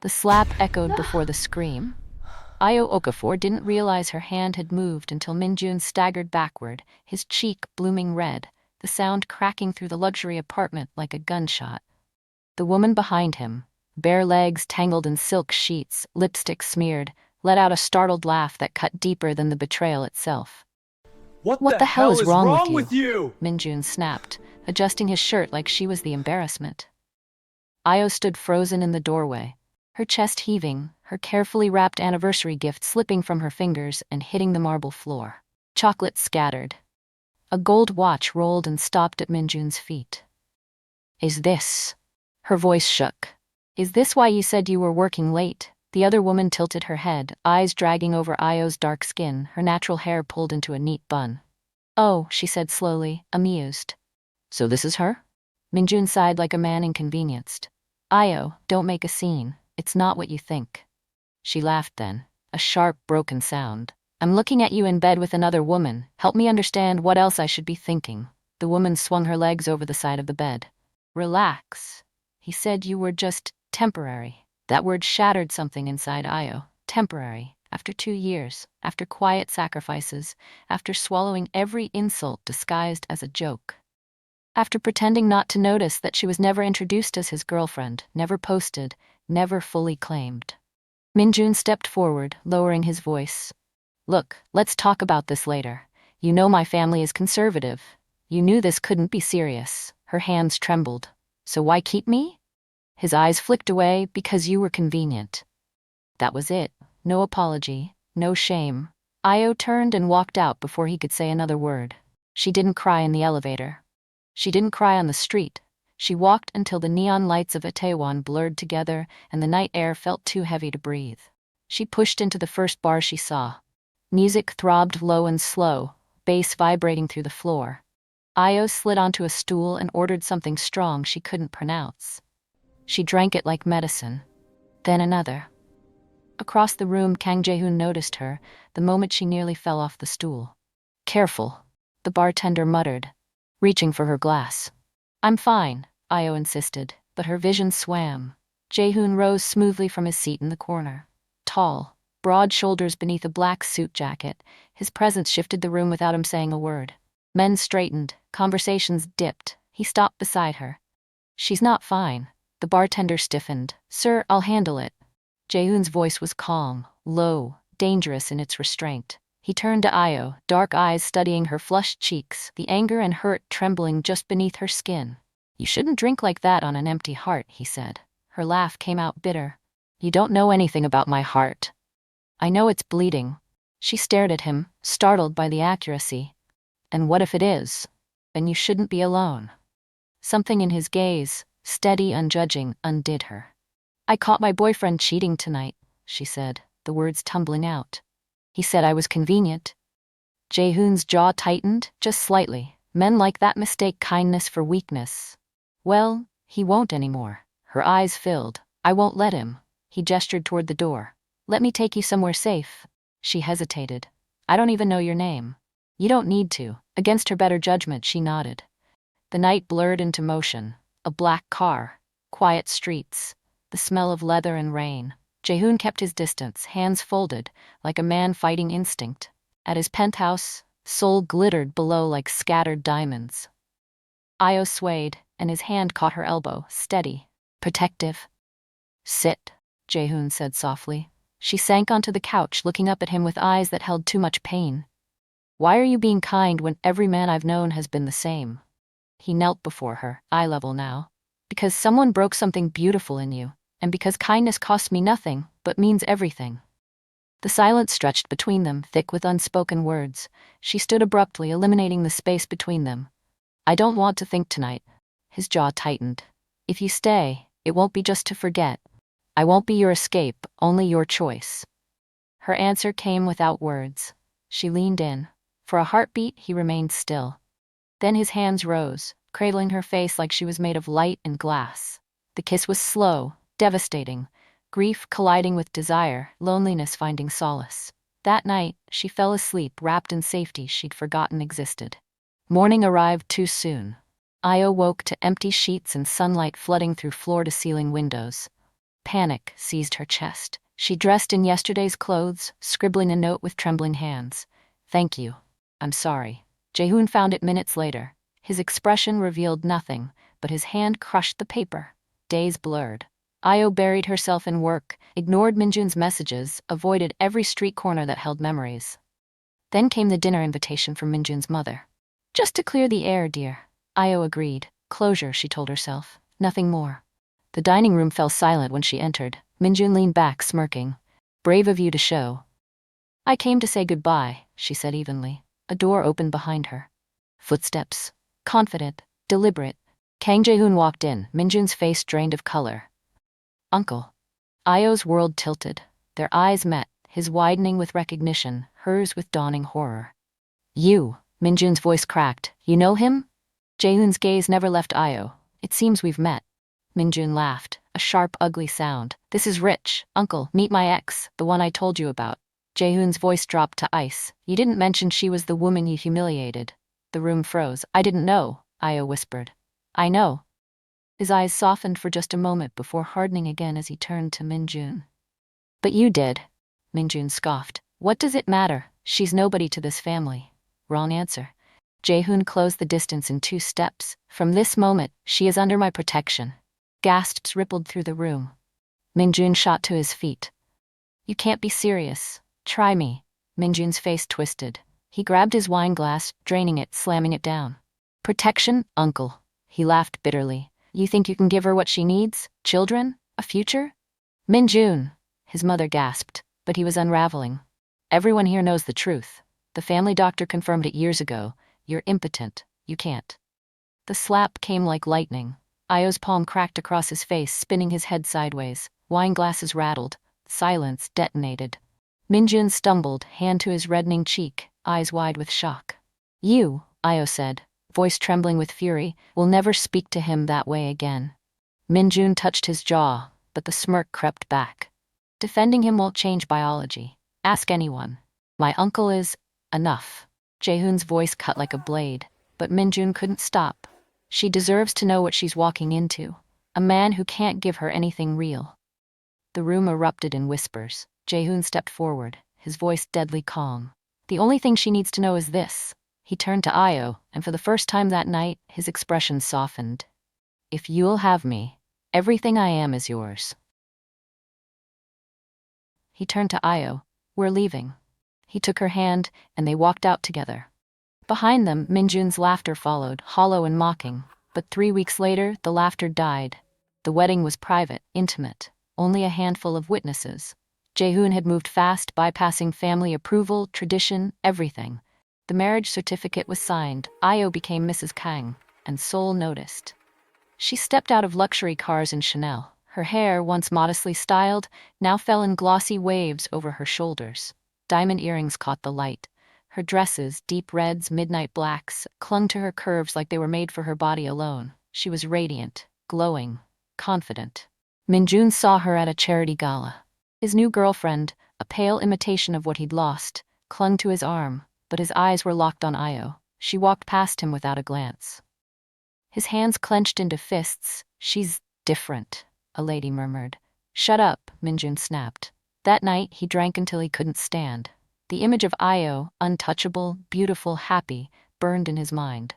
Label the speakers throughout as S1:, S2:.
S1: The slap echoed before the scream. Io Okafor didn't realize her hand had moved until Min-Joon staggered backward, his cheek blooming red, the sound cracking through the luxury apartment like a gunshot. The woman behind him, bare legs tangled in silk sheets, lipstick smeared, let out a startled laugh that cut deeper than the betrayal itself.
S2: What
S1: The
S2: the
S1: hell
S2: hell
S1: is
S2: is
S1: wrong
S2: wrong
S1: with
S2: with you?
S1: Min-Joon snapped, adjusting his shirt like she was the embarrassment. Io stood frozen in the doorway, her chest heaving, her carefully wrapped anniversary gift slipping from her fingers and hitting the marble floor. Chocolate scattered. A gold watch rolled and stopped at Min-Joon's feet. Is this? Her voice shook. Is this why you said you were working late? The other woman tilted her head, eyes dragging over Io's dark skin, her natural hair pulled into a neat bun. Oh, she said slowly, amused. So this is her? Min-Joon sighed like a man inconvenienced. Io, don't make a scene. It's not what you think. She laughed then, a sharp, broken sound. I'm looking at you in bed with another woman. Help me understand what else I should be thinking. The woman swung her legs over the side of the bed. Relax. He said you were just temporary. That word shattered something inside Io. Temporary. After 2 years, after quiet sacrifices, after swallowing every insult disguised as a joke. After pretending not to notice that she was never introduced as his girlfriend, never posted, never fully claimed. Min-Joon stepped forward, lowering his voice. Look, let's talk about this later. You know my family is conservative. You knew this couldn't be serious. Her hands trembled. So why keep me? His eyes flicked away because you were convenient. That was it. No apology, no shame. Io turned and walked out before he could say another word. She didn't cry in the elevator. She didn't cry on the street. She walked until the neon lights of Itaewon blurred together and the night air felt too heavy to breathe. She pushed into the first bar she saw. Music throbbed low and slow, bass vibrating through the floor. Io slid onto a stool and ordered something strong she couldn't pronounce. She drank it like medicine. Then another. Across the room, Kang Jae-Hoon noticed her the moment she nearly fell off the stool. Careful, the bartender muttered, reaching for her glass. I'm fine, Io insisted, but her vision swam. Jae-Hoon rose smoothly from his seat in the corner. Tall, broad shoulders beneath a black suit jacket, his presence shifted the room without him saying a word. Men straightened, conversations dipped. He stopped beside her. She's not fine. The bartender stiffened. Sir, I'll handle it. Jae-Hoon's voice was calm, low, dangerous in its restraint. He turned to Io, dark eyes studying her flushed cheeks, the anger and hurt trembling just beneath her skin. You shouldn't drink like that on an empty heart, he said. Her laugh came out bitter. You don't know anything about my heart. I know it's bleeding. She stared at him, startled by the accuracy. And what if it is? Then you shouldn't be alone. Something in his gaze, steady, unjudging, undid her. I caught my boyfriend cheating tonight, she said, the words tumbling out. He said I was convenient. Jae-Hoon's jaw tightened, just slightly. Men like that mistake kindness for weakness. Well, he won't anymore. Her eyes filled. I won't let him. He gestured toward the door. Let me take you somewhere safe. She hesitated. I don't even know your name. You don't need to. Against her better judgment, she nodded. The night blurred into motion. A black car. Quiet streets. The smell of leather and rain. Jae-Hoon kept his distance, hands folded, like a man fighting instinct. At his penthouse, Seoul glittered below like scattered diamonds. Io swayed, and his hand caught her elbow, steady, protective. Sit, Jae-Hoon said softly. She sank onto the couch, looking up at him with eyes that held too much pain. Why are you being kind when every man I've known has been the same? He knelt before her, eye level now. Because someone broke something beautiful in you, and because kindness costs me nothing, but means everything. The silence stretched between them, thick with unspoken words. She stood abruptly, eliminating the space between them. I don't want to think tonight. His jaw tightened. If you stay, it won't be just to forget. I won't be your escape, only your choice. Her answer came without words. She leaned in. For a heartbeat, he remained still. Then his hands rose, cradling her face like she was made of light and glass. The kiss was slow, devastating, grief colliding with desire, loneliness finding solace. That night, she fell asleep wrapped in safety she'd forgotten existed. Morning arrived too soon. Io woke to empty sheets and sunlight flooding through floor-to-ceiling windows. Panic seized her chest. She dressed in yesterday's clothes, scribbling a note with trembling hands. "Thank you. I'm sorry." Jae-Hoon found it minutes later. His expression revealed nothing, but his hand crushed the paper. Days blurred. Io buried herself in work, ignored Min-Joon's messages, avoided every street corner that held memories. Then came the dinner invitation from Min-Joon's mother. "Just to clear the air, dear." Io agreed. Closure, she told herself. Nothing more. The dining room fell silent when she entered. Min-Joon leaned back, smirking. "Brave of you to show." "I came to say goodbye," she said evenly. A door opened behind her. Footsteps. Confident, deliberate. Kang Jae-Hoon walked in, Min-Joon's face drained of color. "Uncle." Io's world tilted. Their eyes met, his widening with recognition, hers with dawning horror. "You," Min-Joon's voice cracked. "You know him?" Jae-Hoon's gaze never left Io. "It seems we've met." Min-Joon laughed, a sharp, ugly sound. "This is Rich. Uncle, meet my ex, the one I told you about." Jae-Hoon's voice dropped to ice. "You didn't mention she was the woman you humiliated." The room froze. "I didn't know," Io whispered. "I know." His eyes softened for just a moment before hardening again as he turned to Min-Joon. "But you did." Min-Joon scoffed. "What does it matter? She's nobody to this family." Wrong answer. Jae-Hoon closed the distance in 2 steps. "From this moment, she is under my protection." Gasps rippled through the room. Min-Joon shot to his feet. "You can't be serious. Try me." Min-Joon's face twisted. He grabbed his wine glass, draining it, slamming it down. "Protection, uncle." He laughed bitterly. "You think you can give her what she needs? Children? A future?" "Min-Joon," his mother gasped, but he was unraveling. "Everyone here knows the truth. The family doctor confirmed it years ago. You're impotent. You can't." The slap came like lightning. Io's palm cracked across his face, spinning his head sideways. Wine glasses rattled. Silence detonated. Min-Joon stumbled, hand to his reddening cheek, eyes wide with shock. "You," Io said, voice trembling with fury, "will never speak to him that way again." Min-Joon touched his jaw, but the smirk crept back. "Defending him won't change biology. Ask anyone. My uncle is enough." Jae-Hoon's voice cut like a blade, but Min-Joon couldn't stop. She deserves to know what she's walking into. A man who can't give her anything real. The room erupted in whispers. Jae-Hoon stepped forward, his voice deadly calm. "The only thing she needs to know is this." He turned to Io, and for the first time that night, his expression softened. "If you'll have me, everything I am is yours." He turned to Io. "We're leaving." He took her hand, and they walked out together. Behind them, Min-Joon's laughter followed, hollow and mocking. But 3 weeks later, the laughter died. The wedding was private, intimate, only a handful of witnesses. Jae-Hoon had moved fast, bypassing family approval, tradition, everything. The marriage certificate was signed. Io became Mrs. Kang, and Seoul noticed. She stepped out of luxury cars in Chanel. Her hair, once modestly styled, now fell in glossy waves over her shoulders. Diamond earrings caught the light. Her dresses, deep reds, midnight blacks, clung to her curves like they were made for her body alone. She was radiant, glowing, confident. Min-Joon saw her at a charity gala. His new girlfriend, a pale imitation of what he'd lost, clung to his arm, but his eyes were locked on Io. She walked past him without a glance. His hands clenched into fists. "She's different," a lady murmured. "Shut up," Min-Joon snapped. That night, he drank until he couldn't stand. The image of Io, untouchable, beautiful, happy, burned in his mind.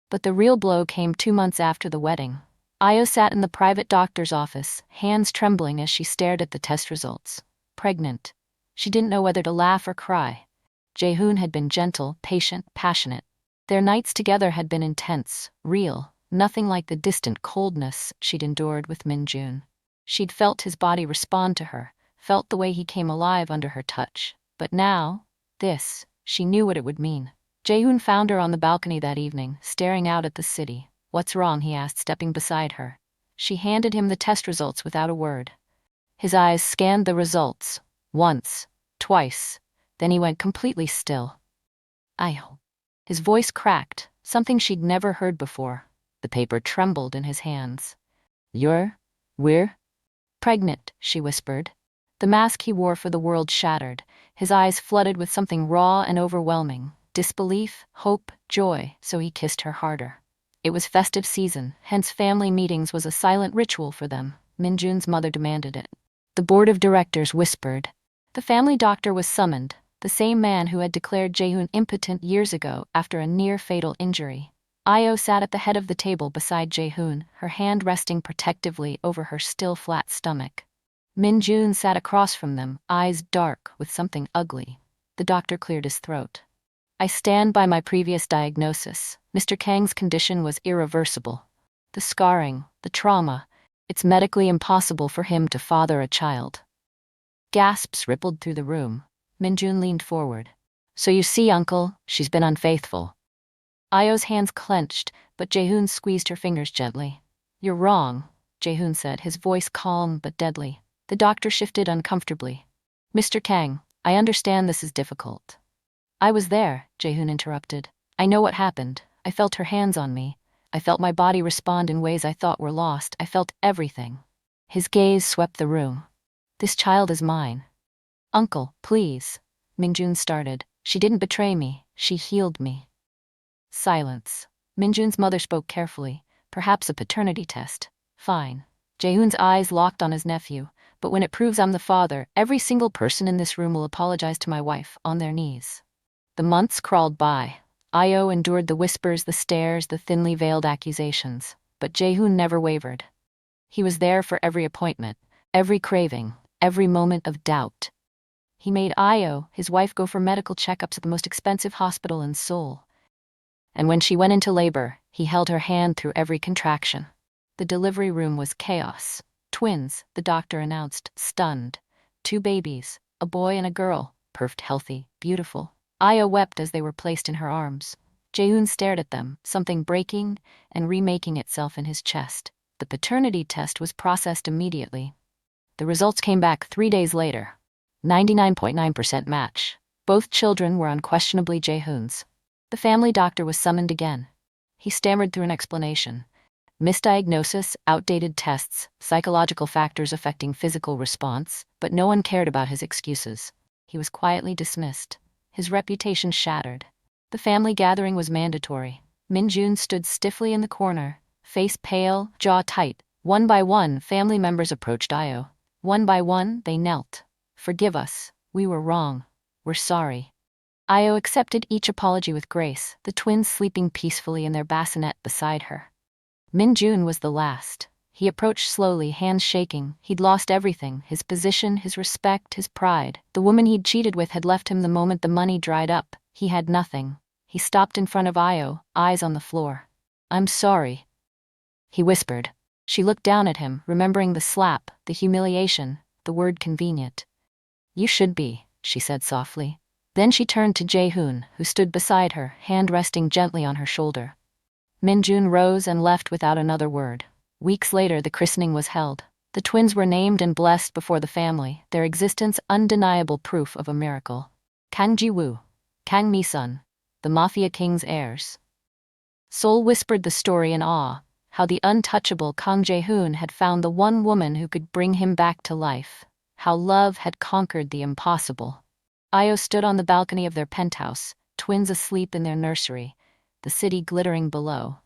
S1: But the real blow came 2 months after the wedding. Io sat in the private doctor's office, hands trembling as she stared at the test results. Pregnant. She didn't know whether to laugh or cry. Jae-Hoon had been gentle, patient, passionate. Their nights together had been intense, real, nothing like the distant coldness she'd endured with Min-Joon. She'd felt his body respond to her, felt the way he came alive under her touch. But now, this, she knew what it would mean. Jae-Hoon found her on the balcony that evening, staring out at the city. "What's wrong?" he asked, stepping beside her. She handed him the test results without a word. His eyes scanned the results, once, twice, then he went completely still. "Io." His voice cracked, something she'd never heard before. The paper trembled in his hands. We're pregnant," she whispered. The mask he wore for the world shattered. His eyes flooded with something raw and overwhelming. Disbelief, hope, joy, so he kissed her harder. It was festive season, hence family meetings was a silent ritual for them. Min-Joon's mother demanded it. The board of directors whispered. The family doctor was summoned, the same man who had declared Jae-Hoon impotent years ago after a near-fatal injury. Io sat at the head of the table beside Jae-Hoon, her hand resting protectively over her still flat stomach. Min-Joon sat across from them, eyes dark with something ugly. The doctor cleared his throat. I stand by my previous diagnosis. Mr. Kang's condition was irreversible. The scarring, the trauma, it's medically impossible for him to father a child. Gasps rippled through the room. Min-Joon leaned forward. So you see, Uncle, she's been unfaithful. Io's hands clenched, but Jae-Hoon squeezed her fingers gently. You're wrong, Jae-Hoon said, his voice calm but deadly. The doctor shifted uncomfortably. Mr. Kang, I understand this is difficult. I was there, Jae-Hoon interrupted. I know what happened. I felt her hands on me. I felt my body respond in ways I thought were lost. I felt everything. His gaze swept the room. This child is mine. Uncle, please. Min-Joon started. She didn't betray me. She healed me. Silence. Min-Joon's mother spoke carefully. Perhaps a paternity test. Fine. Jae-Hoon's eyes locked on his nephew. But when it proves I'm the father, every single person in this room will apologize to my wife, on their knees. The months crawled by. Io endured the whispers, the stares, the thinly veiled accusations. But Jae-Hoon never wavered. He was there for every appointment, every craving, every moment of doubt. He made Io, his wife, go for medical checkups at the most expensive hospital in Seoul. And when she went into labor, he held her hand through every contraction. The delivery room was chaos. Twins, the doctor announced, stunned. 2 babies, a boy and a girl, perfect, healthy, beautiful. Io wept as they were placed in her arms. Jae-Hoon stared at them, something breaking and remaking itself in his chest. The paternity test was processed immediately. The results came back 3 days later. 99.9% match. Both children were unquestionably Jae-Hoon's. The family doctor was summoned again. He stammered through an explanation. Misdiagnosis, outdated tests, psychological factors affecting physical response, but no one cared about his excuses. He was quietly dismissed. His reputation shattered. The family gathering was mandatory. Min-Joon stood stiffly in the corner, face pale, jaw tight. One by one, family members approached Io. One by one, they knelt. Forgive us. We were wrong. We're sorry. Io accepted each apology with grace, the twins sleeping peacefully in their bassinet beside her. Min-Joon was the last. He approached slowly, hands shaking. He'd lost everything, his position, his respect, his pride. The woman he'd cheated with had left him the moment the money dried up. He had nothing. He stopped in front of Io, eyes on the floor. I'm sorry, he whispered. She looked down at him, remembering the slap, the humiliation, the word convenient. You should be, she said softly. Then she turned to Jae-Hoon, who stood beside her, hand resting gently on her shoulder. Min-Joon rose and left without another word. Weeks later, the christening was held. The twins were named and blessed before the family, their existence undeniable proof of a miracle. Kang Ji-woo, Kang Mi-sun, the Mafia king's heirs. Seoul whispered the story in awe, how the untouchable Kang Jae-Hoon had found the one woman who could bring him back to life, how love had conquered the impossible. Io stood on the balcony of their penthouse, twins asleep in their nursery, the city glittering below.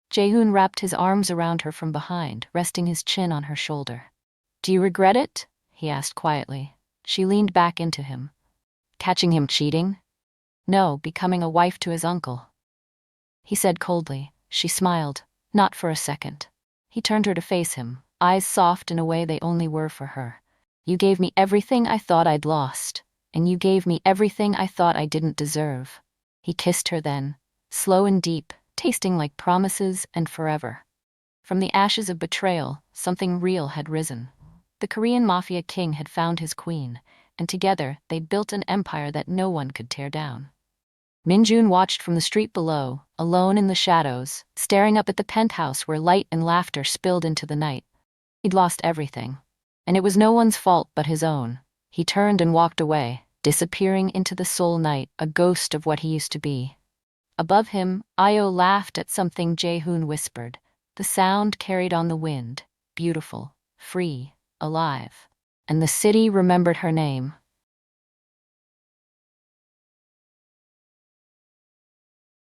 S1: Jae-Hoon wrapped his arms around her from behind, resting his chin on her shoulder. Do you regret it? He asked quietly. She leaned back into him. Catching him cheating? No, becoming a wife to his uncle. He said coldly. She smiled, not for a second. He turned her to face him, eyes soft in a way they only were for her. You gave me everything I thought I'd lost, and you gave me everything I thought I didn't deserve. He kissed her then, slow and deep, tasting like promises and forever. From the ashes of betrayal, something real had risen. The Korean Mafia king had found his queen, and together they built an empire that no one could tear down. Min-Joon watched from the street below, alone in the shadows, staring up at the penthouse where light and laughter spilled into the night. He'd lost everything, and it was no one's fault but his own. He turned and walked away, disappearing into the Seoul night, a ghost of what he used to be. Above him, Io laughed at something Jae-Hoon whispered. The sound carried on the wind, beautiful, free, alive. And the city remembered her name,